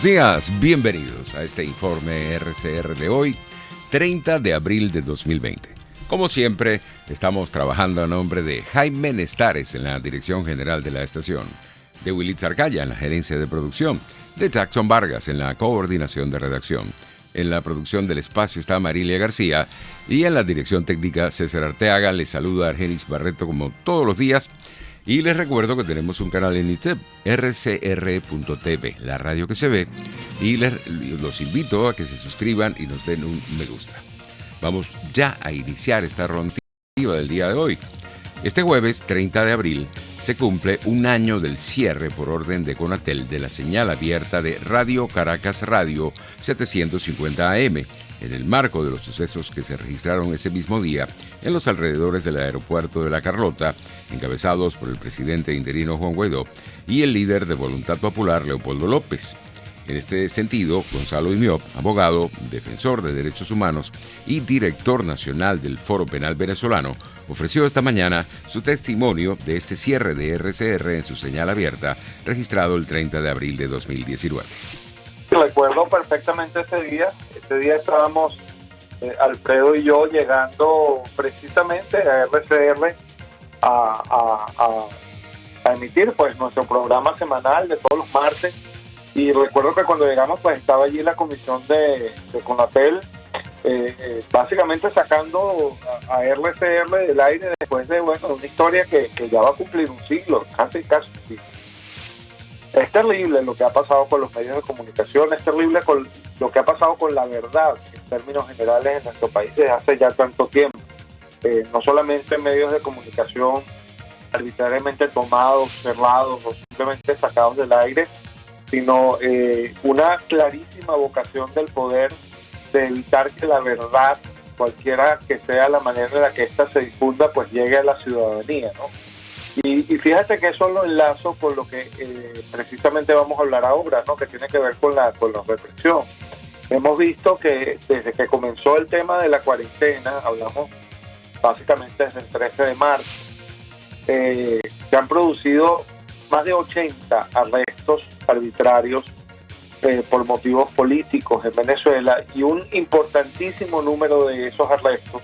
Días, bienvenidos a este informe RCR de hoy, 30 de abril de 2020. Como siempre, estamos trabajando a nombre de Jaime Nestares en la dirección general de la estación, de Willy Arcaya en la gerencia de producción, de Jackson Vargas en la coordinación de redacción. En la producción del espacio está Marilia García y en la dirección técnica César Arteaga. Les saluda Argenis Barreto como todos los días. Y les recuerdo que tenemos un canal en YouTube, rcr.tv, la radio que se ve, y los invito a que se suscriban y nos den un me gusta. Vamos ya a iniciar esta ronda del día de hoy. Este jueves, 30 de abril, se cumple un año del cierre por orden de Conatel de la señal abierta de Radio Caracas Radio 750 AM, en el marco de los sucesos que se registraron ese mismo día en los alrededores del aeropuerto de La Carlota, encabezados por el presidente interino Juan Guaidó y el líder de Voluntad Popular Leopoldo López. En este sentido, Gonzalo Imiop, abogado, defensor de derechos humanos y director nacional del Foro Penal Venezolano, ofreció esta mañana su testimonio de este cierre de RCR en su señal abierta, registrado el 30 de abril de 2019. Recuerdo perfectamente ese día. Ese día estábamos, Alfredo y yo, llegando precisamente a RCR a emitir pues nuestro programa semanal de todos los martes. Y recuerdo que cuando llegamos pues estaba allí la comisión de Conatel, básicamente sacando a RCR del aire después de una historia que ya va a cumplir un siglo, casi un siglo. Es terrible lo que ha pasado con los medios de comunicación, es terrible con lo que ha pasado con la verdad en términos generales en nuestro país desde hace ya tanto tiempo. No solamente medios de comunicación arbitrariamente tomados, cerrados o simplemente sacados del aire, sino una clarísima vocación del poder de evitar que la verdad, cualquiera que sea la manera en la que ésta se difunda, pues llegue a la ciudadanía, ¿no? Y fíjate que eso lo enlazo con lo que precisamente vamos a hablar ahora, ¿no? Que tiene que ver con la represión. Hemos visto que desde que comenzó el tema de la cuarentena, hablamos básicamente desde el 13 de marzo, se han producido más de 80 arrestos arbitrarios por motivos políticos en Venezuela, y un importantísimo número de esos arrestos,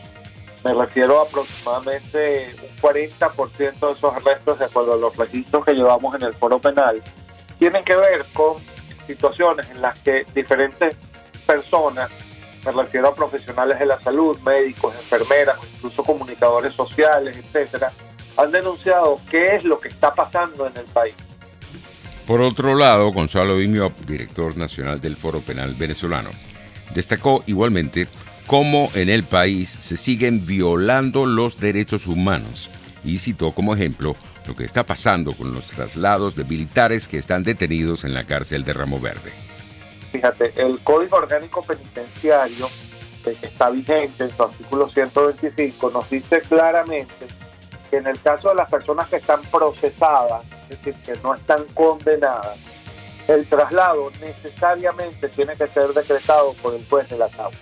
me refiero a aproximadamente un 40% de esos arrestos, de acuerdo a los registros que llevamos en el Foro Penal, tienen que ver con situaciones en las que diferentes personas, me refiero a profesionales de la salud, médicos, enfermeras, incluso comunicadores sociales, etcétera, han denunciado qué es lo que está pasando en el país. Por otro lado, Gonzalo Imiop, director nacional del Foro Penal Venezolano, destacó igualmente cómo en el país se siguen violando los derechos humanos y citó como ejemplo lo que está pasando con los traslados de militares que están detenidos en la cárcel de Ramo Verde. Fíjate, el Código Orgánico Penitenciario, que está vigente en su artículo 125, nos dice claramente que en el caso de las personas que están procesadas, es decir, que no están condenadas, el traslado necesariamente tiene que ser decretado por el juez de la causa.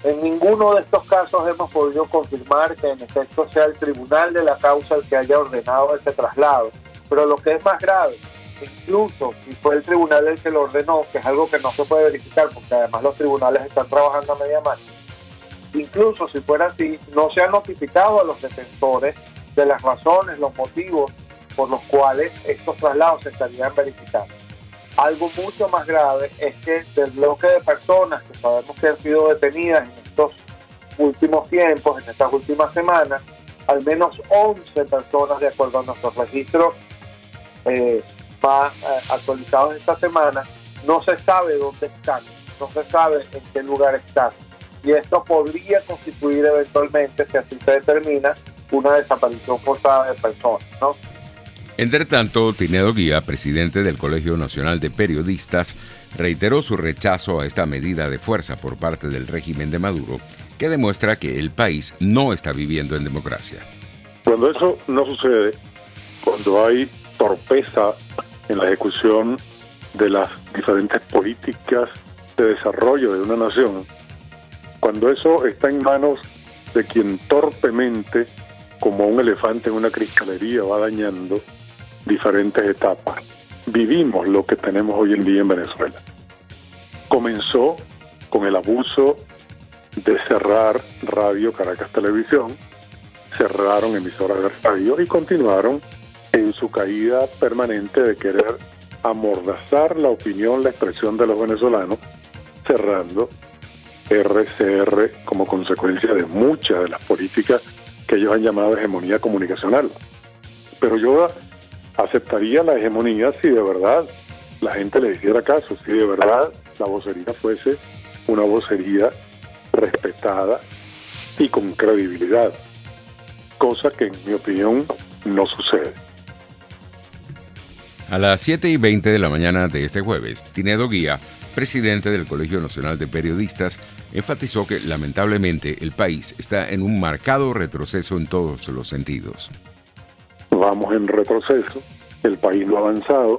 En ninguno de estos casos hemos podido confirmar que en efecto sea el tribunal de la causa el que haya ordenado ese traslado. Pero lo que es más grave, incluso si fue el tribunal el que lo ordenó, que es algo que no se puede verificar porque además los tribunales están trabajando a media marcha, incluso si fuera así, no se ha notificado a los defensores de las razones, los motivos por los cuales estos traslados se estarían verificando. Algo mucho más grave es que del bloque de personas que sabemos que han sido detenidas en estos últimos tiempos, en estas últimas semanas, al menos 11 personas, de acuerdo a nuestros registros más actualizados esta semana, no se sabe dónde están, no se sabe en qué lugar están. Y esto podría constituir eventualmente, si así se determina, una desaparición forzada de personas, ¿no? Entre tanto, Tinedo Guía, presidente del Colegio Nacional de Periodistas, reiteró su rechazo a esta medida de fuerza por parte del régimen de Maduro, que demuestra que el país no está viviendo en democracia. Cuando eso no sucede, cuando hay torpeza en la ejecución de las diferentes políticas de desarrollo de una nación, cuando eso está en manos de quien torpemente, como un elefante en una cristalería, va dañando diferentes etapas, vivimos lo que tenemos hoy en día en Venezuela. Comenzó con el abuso de cerrar Radio Caracas Televisión, cerraron emisoras de radio y continuaron en su caída permanente de querer amordazar la opinión, la expresión de los venezolanos, cerrando RCR como consecuencia de muchas de las políticas que ellos han llamado hegemonía comunicacional. Pero yo aceptaría la hegemonía si de verdad la gente le hiciera caso, si de verdad la vocería fuese una vocería respetada y con credibilidad, cosa que en mi opinión no sucede. A las 7:20 de la mañana de este jueves, Tinedo Guía, presidente del Colegio Nacional de Periodistas, enfatizó que lamentablemente el país está en un marcado retroceso en todos los sentidos. Vamos en retroceso, el país no ha avanzado,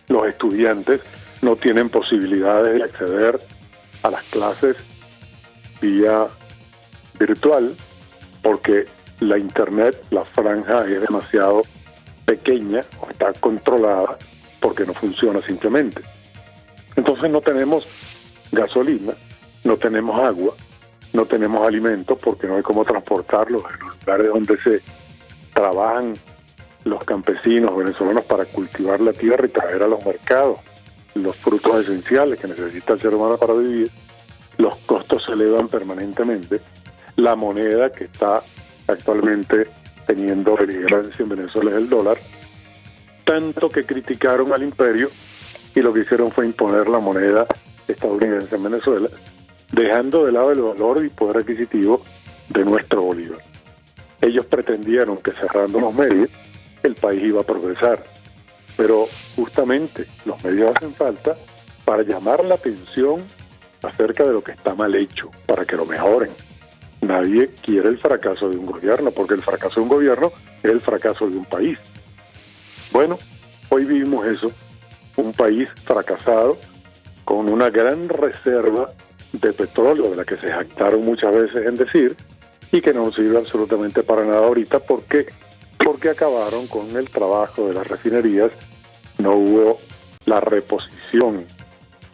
los estudiantes no tienen posibilidades de acceder a las clases vía virtual porque la internet, la franja es demasiado pequeña o está controlada porque no funciona simplemente. Entonces no tenemos gasolina, no tenemos agua, no tenemos alimentos porque no hay cómo transportarlos en los lugares donde se trabajan los campesinos venezolanos para cultivar la tierra y traer a los mercados los frutos esenciales que necesita el ser humano para vivir. Los costos se elevan permanentemente. La moneda que está actualmente teniendo beligerancia en Venezuela es el dólar. Tanto que criticaron al imperio y lo que hicieron fue imponer la moneda estadounidense en Venezuela, dejando de lado el valor y poder adquisitivo de nuestro bolívar. Ellos pretendieron que cerrando los medios el país iba a progresar, pero justamente los medios hacen falta para llamar la atención acerca de lo que está mal hecho, para que lo mejoren. Nadie quiere el fracaso de un gobierno, porque el fracaso de un gobierno es el fracaso de un país. Bueno, hoy vivimos eso, un país fracasado, con una gran reserva de petróleo, de la que se jactaron muchas veces en decir, y que no sirve absolutamente para nada ahorita, porque acabaron con el trabajo de las refinerías, no hubo la reposición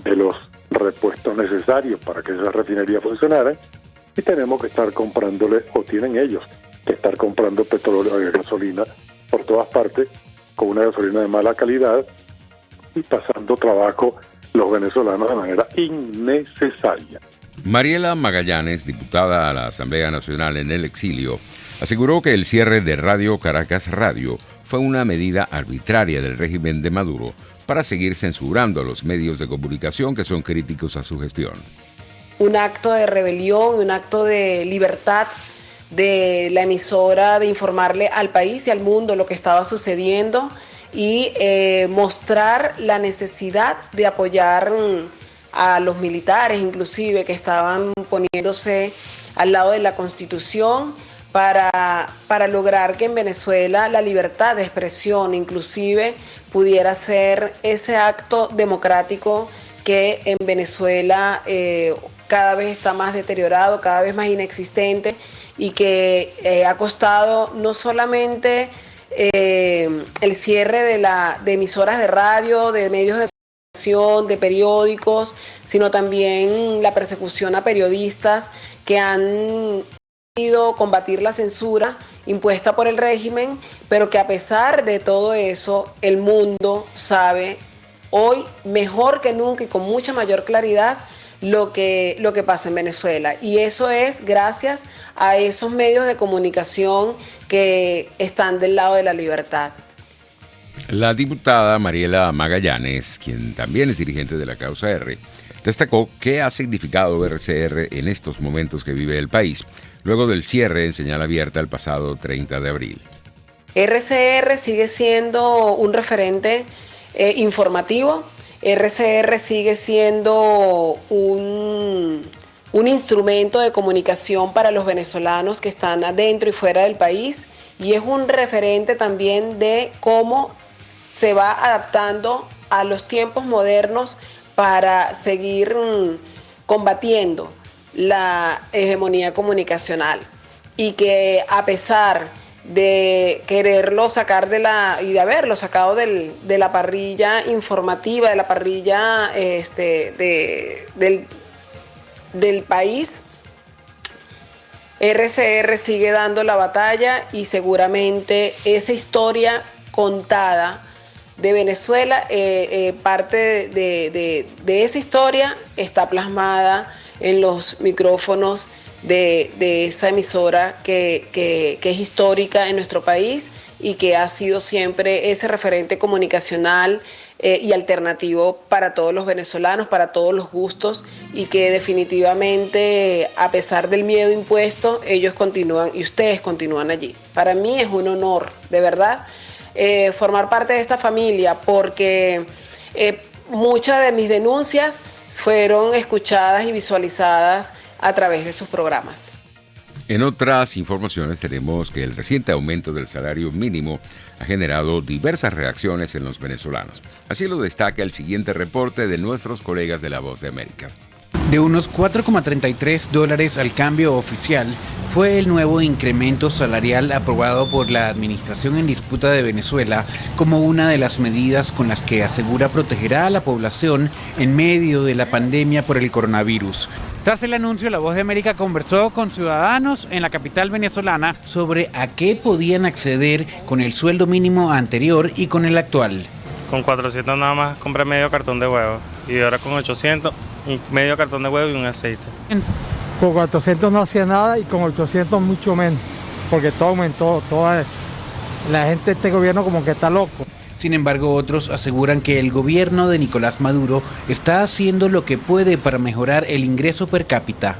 de los repuestos necesarios para que esas refinerías funcionaran, y tenemos que estar comprándole, o tienen ellos que estar comprando petróleo y gasolina por todas partes, con una gasolina de mala calidad, y pasando trabajo los venezolanos de manera innecesaria. Mariela Magallanes, diputada a la Asamblea Nacional en el exilio, aseguró que el cierre de Radio Caracas Radio fue una medida arbitraria del régimen de Maduro para seguir censurando a los medios de comunicación que son críticos a su gestión. Un acto de rebelión, un acto de libertad de la emisora de informarle al país y al mundo lo que estaba sucediendo y mostrar la necesidad de apoyar a los militares, inclusive, que estaban poniéndose al lado de la Constitución para lograr que en Venezuela la libertad de expresión, inclusive, pudiera ser ese acto democrático que en Venezuela cada vez está más deteriorado, cada vez más inexistente, y que ha costado no solamente el cierre de emisoras de radio, de medios de comunicación, de periódicos, sino también la persecución a periodistas que han querido combatir la censura impuesta por el régimen, pero que a pesar de todo eso, el mundo sabe hoy mejor que nunca y con mucha mayor claridad lo que pasa en Venezuela. Y eso es gracias a esos medios de comunicación que están del lado de la libertad. La diputada Mariela Magallanes, quien también es dirigente de la Causa R, destacó qué ha significado RCR en estos momentos que vive el país, luego del cierre en señal abierta el pasado 30 de abril. RCR sigue siendo un referente informativo. RCR sigue siendo un instrumento de comunicación para los venezolanos que están adentro y fuera del país, y es un referente también de cómo se va adaptando a los tiempos modernos para seguir combatiendo la hegemonía comunicacional, y que a pesar de quererlo sacar y de haberlo sacado de la parrilla informativa, de la parrilla del país. RCR sigue dando la batalla y seguramente esa historia contada de Venezuela, parte de esa historia está plasmada en los micrófonos de esa emisora que es histórica en nuestro país y que ha sido siempre ese referente comunicacional y alternativo para todos los venezolanos, para todos los gustos, y que definitivamente, a pesar del miedo impuesto, ellos continúan y ustedes continúan allí. Para mí es un honor, de verdad, formar parte de esta familia, porque muchas de mis denuncias fueron escuchadas y visualizadas a través de sus programas. En otras informaciones tenemos que el reciente aumento del salario mínimo ha generado diversas reacciones en los venezolanos. Así lo destaca el siguiente reporte de nuestros colegas de La Voz de América. De unos $4,33 al cambio oficial fue el nuevo incremento salarial aprobado por la administración en disputa de Venezuela como una de las medidas con las que asegura protegerá a la población en medio de la pandemia por el coronavirus. Tras el anuncio, La Voz de América conversó con ciudadanos en la capital venezolana sobre a qué podían acceder con el sueldo mínimo anterior y con el actual. Con 400 nada más compré medio cartón de huevo y ahora con 800 medio cartón de huevo y un aceite. Con 400 no hacía nada y con 800 mucho menos, porque todo aumentó, la gente de este gobierno como que está loco. Sin embargo, otros aseguran que el gobierno de Nicolás Maduro está haciendo lo que puede para mejorar el ingreso per cápita.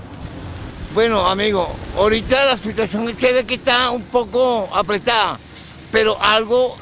Bueno, amigo, ahorita la situación se ve que está un poco apretada, pero algo,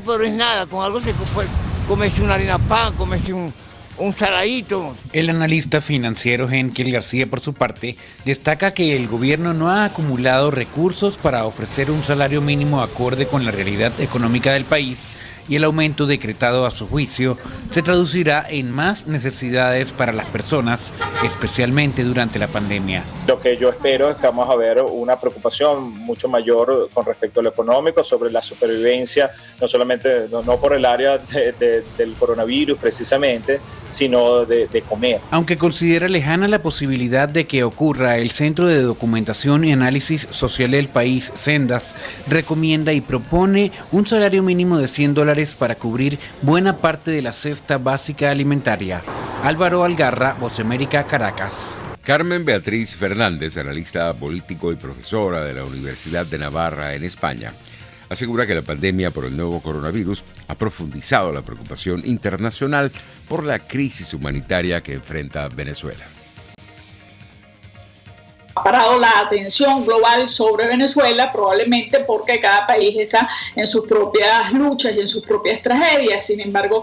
pero es nada. Con algo se puede comerse una harina pan, comerse un saladito. El analista financiero Henkel García, por su parte, destaca que el gobierno no ha acumulado recursos para ofrecer un salario mínimo acorde con la realidad económica del país, y el aumento decretado a su juicio se traducirá en más necesidades para las personas, especialmente durante la pandemia. Lo que yo espero es que vamos a ver una preocupación mucho mayor con respecto a lo económico, sobre la supervivencia, no solamente no por el área del coronavirus precisamente, sino de comer. Aunque considera lejana la posibilidad de que ocurra, el Centro de Documentación y Análisis Social del país, Sendas, recomienda y propone un salario mínimo de $100 para cubrir buena parte de la cesta básica alimentaria. Álvaro Algarra, Voz América, Caracas. Carmen Beatriz Fernández, analista político y profesora de la Universidad de Navarra en España, asegura que la pandemia por el nuevo coronavirus ha profundizado la preocupación internacional por la crisis humanitaria que enfrenta Venezuela. Ha parado la atención global sobre Venezuela, probablemente porque cada país está en sus propias luchas y en sus propias tragedias. Sin embargo,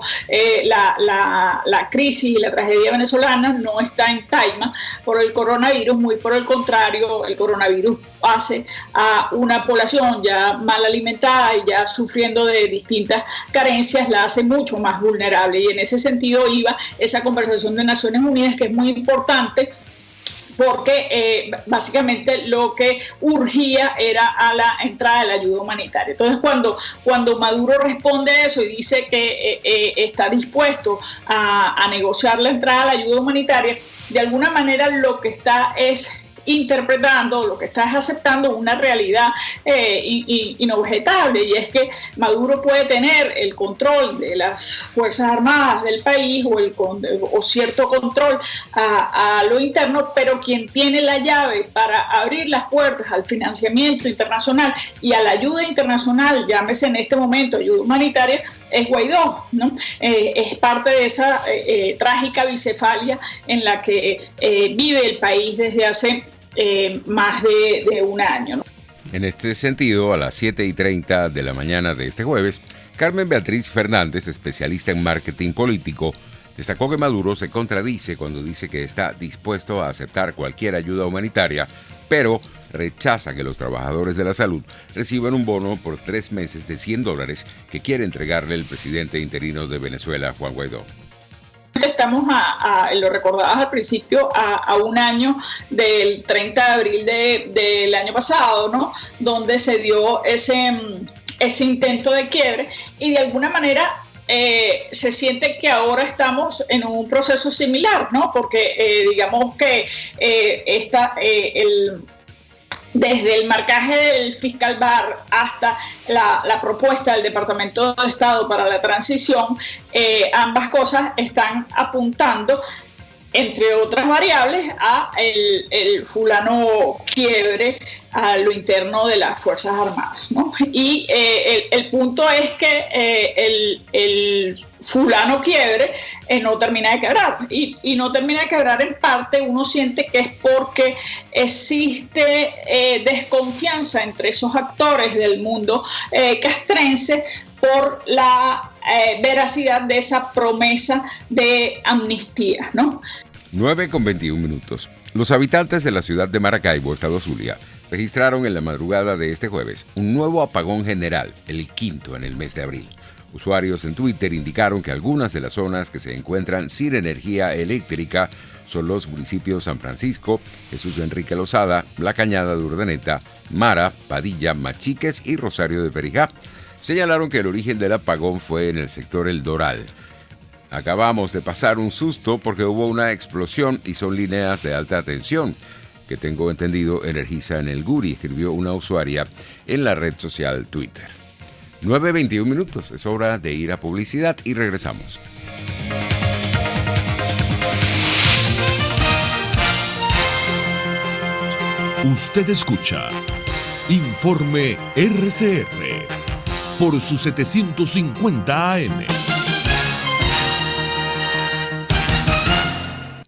la crisis y la tragedia venezolana no está en taima por el coronavirus, muy por el contrario, el coronavirus hace a una población ya mal alimentada y ya sufriendo de distintas carencias, la hace mucho más vulnerable. Y en ese sentido iba esa conversación de Naciones Unidas, que es muy importante, porque básicamente lo que urgía era a la entrada de la ayuda humanitaria. Entonces, cuando Maduro responde a eso y dice que está dispuesto a negociar la entrada a la ayuda humanitaria, de alguna manera lo que está es interpretando, lo que está es aceptando una realidad inobjetable, y es que Maduro puede tener el control de las Fuerzas Armadas del país o cierto control a lo interno, pero quien tiene la llave para abrir las puertas al financiamiento internacional y a la ayuda internacional, llámese en este momento ayuda humanitaria, es Guaidó, ¿no? Es parte de esa trágica bicefalia en la que vive el país desde hace más de un año, ¿no? En este sentido, a las 7:30 de la mañana de este jueves, Carmen Beatriz Fernández, especialista en marketing político, destacó que Maduro se contradice cuando dice que está dispuesto a aceptar cualquier ayuda humanitaria, pero rechaza que los trabajadores de la salud reciban un bono por 3 meses de $100 que quiere entregarle el presidente interino de Venezuela, Juan Guaidó. estamos lo recordabas al principio, a un año del 30 de abril del año pasado, ¿no? Donde se dio ese intento de quiebre, y de alguna manera se siente que ahora estamos en un proceso similar, ¿no? Porque digamos que desde el marcaje del fiscal Barr hasta la propuesta del Departamento de Estado para la transición, ambas cosas están apuntando, entre otras variables, a el fulano quiebre a lo interno de las Fuerzas Armadas, ¿no? Y el punto es que el fulano quiebre no termina de quebrar, y no termina de quebrar en parte, uno siente que es porque existe desconfianza entre esos actores del mundo castrense por la veracidad de esa promesa de amnistía, ¿no? 9:21. Los habitantes de la ciudad de Maracaibo, estado Zulia, registraron en la madrugada de este jueves un nuevo apagón general, el quinto en el mes de abril. Usuarios en Twitter indicaron que algunas de las zonas que se encuentran sin energía eléctrica son los municipios San Francisco, Jesús Enrique Lozada, La Cañada de Urdaneta, Mara, Padilla, Machiques y Rosario de Perijá. Señalaron que el origen del apagón fue en el sector El Doral. Acabamos de pasar un susto porque hubo una explosión y son líneas de alta tensión, que tengo entendido energizan el Guri, escribió una usuaria en la red social Twitter. 9:21. Es hora de ir a publicidad y regresamos. Usted escucha Informe RCR por su 750 AM.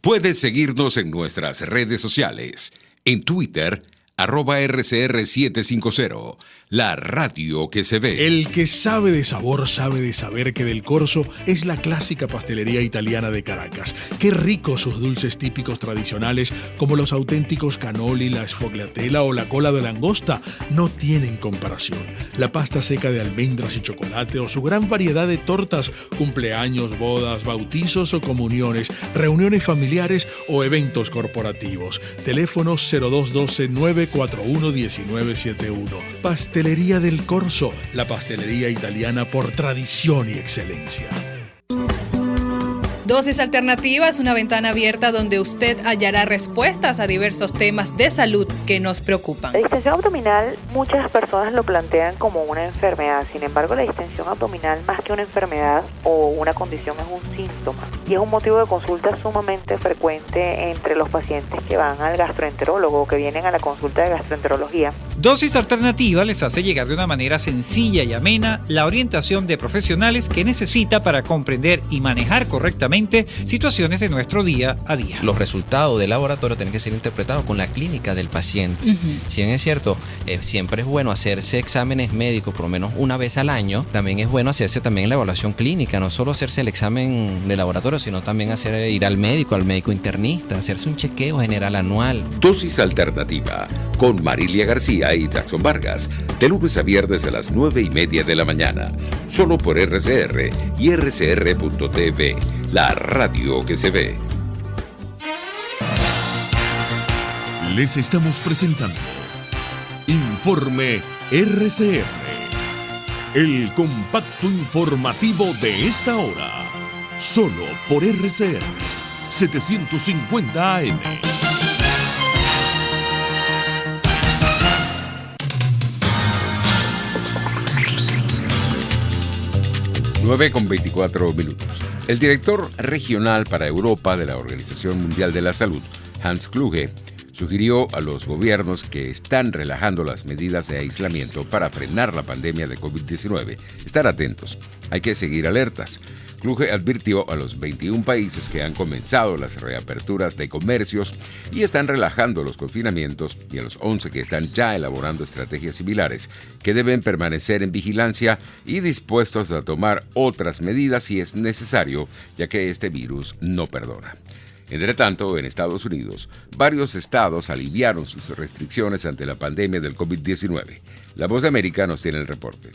Puedes seguirnos en nuestras redes sociales. En Twitter, @RCR750, la radio que se ve. El que sabe de sabor sabe de saber que Del Corso es la clásica pastelería italiana de Caracas. Qué ricos sus dulces típicos tradicionales, como los auténticos cannoli, la sfogliatella o la cola de langosta, no tienen comparación. La pasta seca de almendras y chocolate o su gran variedad de tortas, cumpleaños, bodas, bautizos o comuniones, reuniones familiares o eventos corporativos. Teléfono 0212-941-1971. Pastelería Del Corso, la pastelería italiana por tradición y excelencia. Dosis Alternativa es una ventana abierta donde usted hallará respuestas a diversos temas de salud que nos preocupan. La distensión abdominal, muchas personas lo plantean como una enfermedad. Sin embargo, la distensión abdominal, más que una enfermedad o una condición, es un síntoma y es un motivo de consulta sumamente frecuente entre los pacientes que van al gastroenterólogo o que vienen a la consulta de gastroenterología. Dosis Alternativa les hace llegar de una manera sencilla y amena la orientación de profesionales que necesita para comprender y manejar correctamente situaciones de nuestro día a día. Los resultados del laboratorio tienen que ser interpretados con la clínica del paciente. Si bien es cierto, siempre es bueno hacerse exámenes médicos por lo menos una vez al año, también es bueno hacerse también la evaluación clínica, no solo hacerse el examen de laboratorio, sino también ir al médico internista, hacerse un chequeo general anual. Dosis Alternativa con Marilia García y Jackson Vargas, de lunes a viernes a las 9:30 de la mañana, solo por RCR y RCR.tv, la radio que se ve. Les estamos presentando Informe RCR, el compacto informativo de esta hora, solo por RCR 750 AM. 9:24. El director regional para Europa de la Organización Mundial de la Salud, Hans Kluge, sugirió a los gobiernos que están relajando las medidas de aislamiento para frenar la pandemia de COVID-19 estar atentos. Hay que seguir alertas. Kluge advirtió a los 21 países que han comenzado las reaperturas de comercios y están relajando los confinamientos, y a los 11 que están ya elaborando estrategias similares, que deben permanecer en vigilancia y dispuestos a tomar otras medidas si es necesario, ya que este virus no perdona. Entre tanto, en Estados Unidos, varios estados aliviaron sus restricciones ante la pandemia del COVID-19. La Voz de América nos tiene el reporte.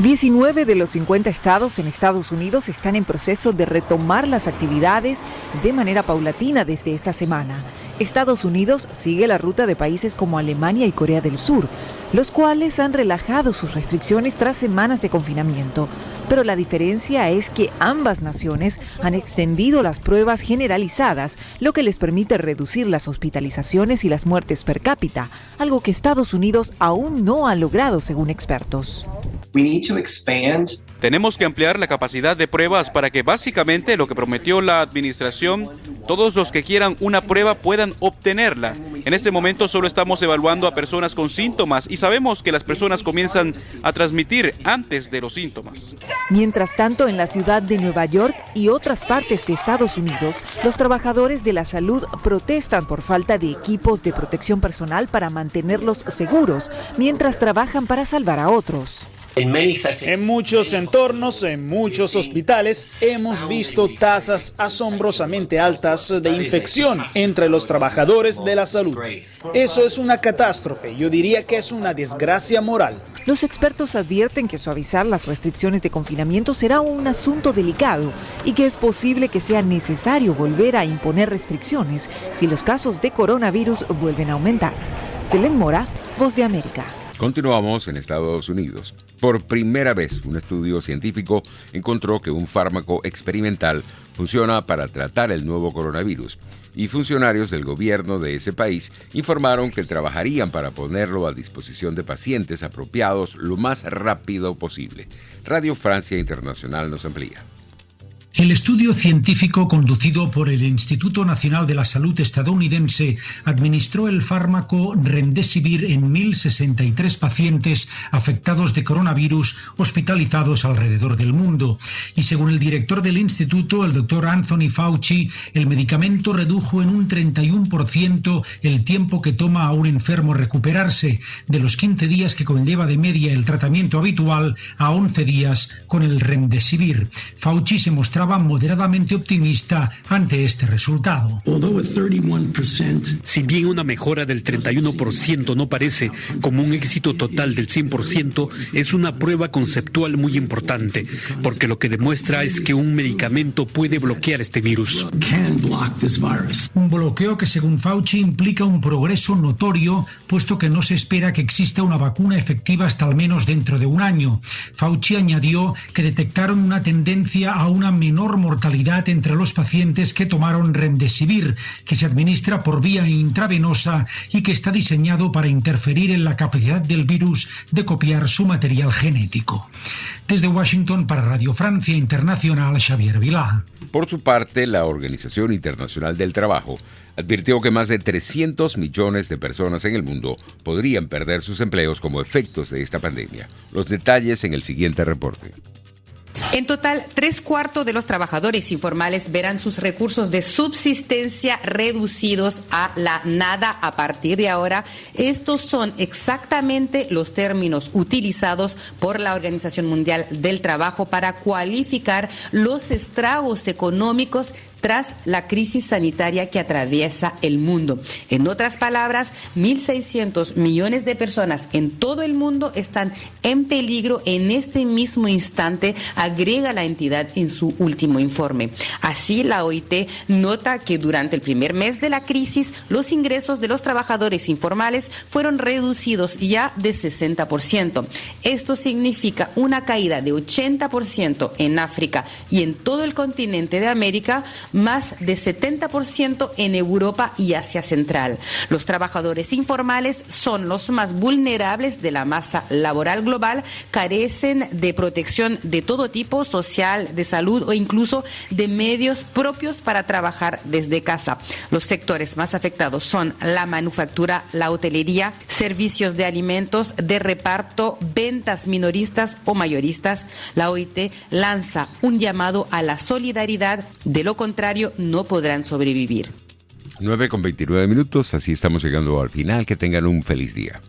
19 de los 50 estados en Estados Unidos están en proceso de retomar las actividades de manera paulatina desde esta semana. Estados Unidos sigue la ruta de países como Alemania y Corea del Sur, los cuales han relajado sus restricciones tras semanas de confinamiento. Pero la diferencia es que ambas naciones han extendido las pruebas generalizadas, lo que les permite reducir las hospitalizaciones y las muertes per cápita, algo que Estados Unidos aún no ha logrado según expertos. Tenemos que ampliar la capacidad de pruebas para que básicamente lo que prometió la administración, todos los que quieran una prueba puedan obtenerla. En este momento solo estamos evaluando a personas con síntomas y sabemos que las personas comienzan a transmitir antes de los síntomas. Mientras tanto, en la ciudad de Nueva York y otras partes de Estados Unidos, los trabajadores de la salud protestan por falta de equipos de protección personal para mantenerlos seguros, mientras trabajan para salvar a otros. En muchos entornos, en muchos hospitales, hemos visto tasas asombrosamente altas de infección entre los trabajadores de la salud. Eso es una catástrofe, yo diría que es una desgracia moral. Los expertos advierten que suavizar las restricciones de confinamiento será un asunto delicado y que es posible que sea necesario volver a imponer restricciones si los casos de coronavirus vuelven a aumentar. Belén Mora, Voz de América. Continuamos en Estados Unidos. Por primera vez, un estudio científico encontró que un fármaco experimental funciona para tratar el nuevo coronavirus, y funcionarios del gobierno de ese país informaron que trabajarían para ponerlo a disposición de pacientes apropiados lo más rápido posible. Radio Francia Internacional nos amplía. El estudio científico conducido por el Instituto Nacional de la Salud estadounidense administró el fármaco Remdesivir en 1.063 pacientes afectados de coronavirus hospitalizados alrededor del mundo. Y según el director del instituto, el doctor Anthony Fauci, el medicamento redujo en un 31% el tiempo que toma a un enfermo recuperarse, de los 15 días que conlleva de media el tratamiento habitual a 11 días con el Remdesivir. Fauci se mostraba moderadamente optimista ante este resultado. Si bien una mejora del 31% no parece como un éxito total del 100%, es una prueba conceptual muy importante, porque lo que demuestra es que un medicamento puede bloquear este virus. Un bloqueo que, según Fauci, implica un progreso notorio, puesto que no se espera que exista una vacuna efectiva hasta al menos dentro de un año. Fauci añadió que detectaron una tendencia a una menor mortalidad entre los pacientes que tomaron Remdesivir, que se administra por vía intravenosa y que está diseñado para interferir en la capacidad del virus de copiar su material genético. Desde Washington para Radio Francia Internacional, Xavier Vilá. Por su parte, la Organización Internacional del Trabajo advirtió que más de 300 millones de personas en el mundo podrían perder sus empleos como efectos de esta pandemia. Los detalles en el siguiente reporte. En total, 3/4 de los trabajadores informales verán sus recursos de subsistencia reducidos a la nada a partir de ahora. Estos son exactamente los términos utilizados por la Organización Mundial del Trabajo para cualificar los estragos económicos tras la crisis sanitaria que atraviesa el mundo. En otras palabras, 1.600 millones de personas en todo el mundo están en peligro en este mismo instante, agrega la entidad en su último informe. Así, la OIT nota que durante el primer mes de la crisis, los ingresos de los trabajadores informales fueron reducidos ya de 60%. Esto significa una caída de 80% en África y en todo el continente de América, más de 70% en Europa y Asia Central. Los trabajadores informales son los más vulnerables de la masa laboral global, carecen de protección de todo tipo, social, de salud o incluso de medios propios para trabajar desde casa. Los sectores más afectados son la manufactura, la hotelería, servicios de alimentos, de reparto, ventas minoristas o mayoristas. La OIT lanza un llamado a la solidaridad, de lo contrario no podrán sobrevivir. 9:29, así estamos llegando al final. Que tengan un feliz día.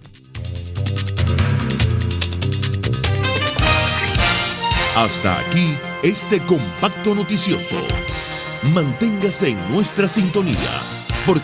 Hasta aquí este compacto noticioso. Manténgase en nuestra sintonía.